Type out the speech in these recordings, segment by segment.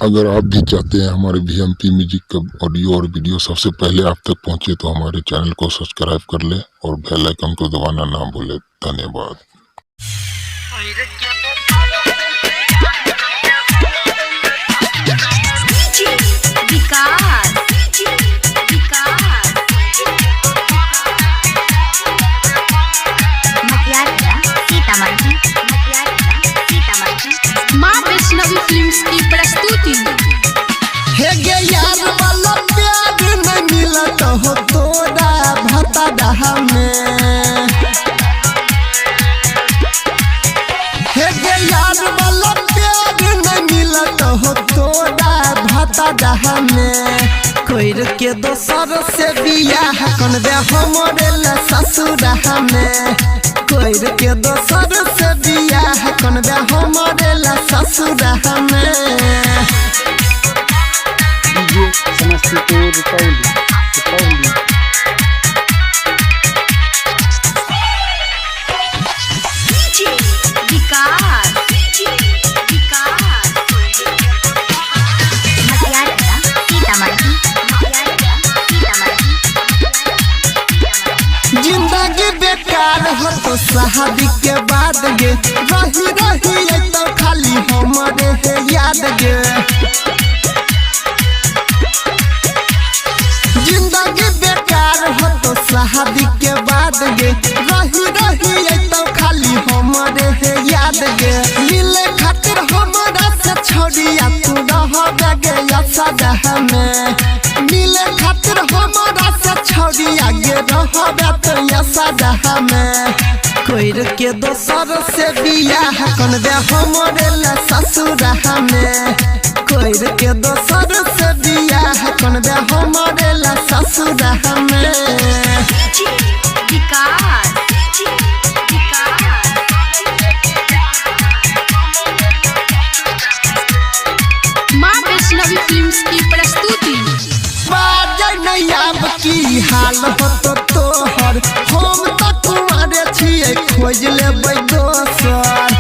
अगर आप भी चाहते हैं हमारे VMP म्यूजिक का ऑडियो और वीडियो सबसे पहले आप तक पहुंचे तो हमारे चैनल को सब्सक्राइब कर ले और बेल आइकन को दबाना ना भूले। धन्यवाद। माँ वैष्णवी फिल्म्स की प्रस्तुति। हे गे यार वाला प्यार नहीं मिला तो हो तोरा भाता डहा में। हे गे यार वाला प्यार नहीं मिला तो हो तोरा भाता डहा में। कोई के दोसर से बियाह कन दे हमरे ला ससुर में। कोई के दोसर से बियाह कन दे हमरे ला ससुर में। समस्तीपुर रुपौली जिंदगी बेकार हो तो शादी के बाद गे रही रही तो खाली हमरे है याद गे। जिंदगी बेकार हो तो शादी के बाद गे रही रही तो खाली हमरे है याद गे। मिले खातिर हमरा से छोड़िया तू रह गे सदा में। मिले खातिर हमरा से छोड़िया गे रह तो सदा में। कोई के दोसर से बियाह कन दे हमरे ला ससुर में। कोई के दोसर से बियाह कन दे हमरे ला ससुर में। माँ वैष्णवी फिल्म्स की प्रस्तुति। बाजै नहीं अब की हाल हो तो तोहर हम तो तुम्हारे छिए खोज लेबै दोसर।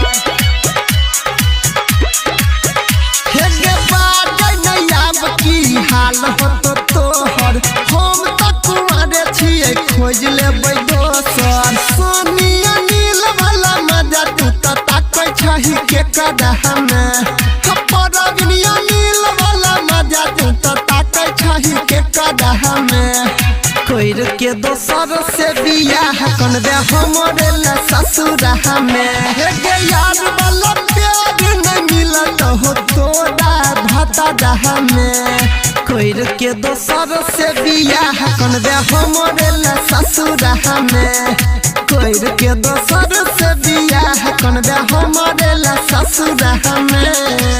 हे गे बाजै नहीं अब की हाल हो तो तोहर हम तो तुम्हारे छिए खोज लेबै दोसर। सोनिया नील वाला मजा तू तो ताकै छही के कदह में। परगनिया नील वाला मजा तू तो ताकै छही के कदह में। कोई के दोसर से बियाह कन दे हमरे ला ससुर में। हे गे यार वाला प्यार नहीं मिला तो हो तोरा भाता डहा में। कोई के दोसर से बियाह कन दे हमरे ला ससुर में। कोई के दोसर से बियाह कन दे हमरे ला ससुर में।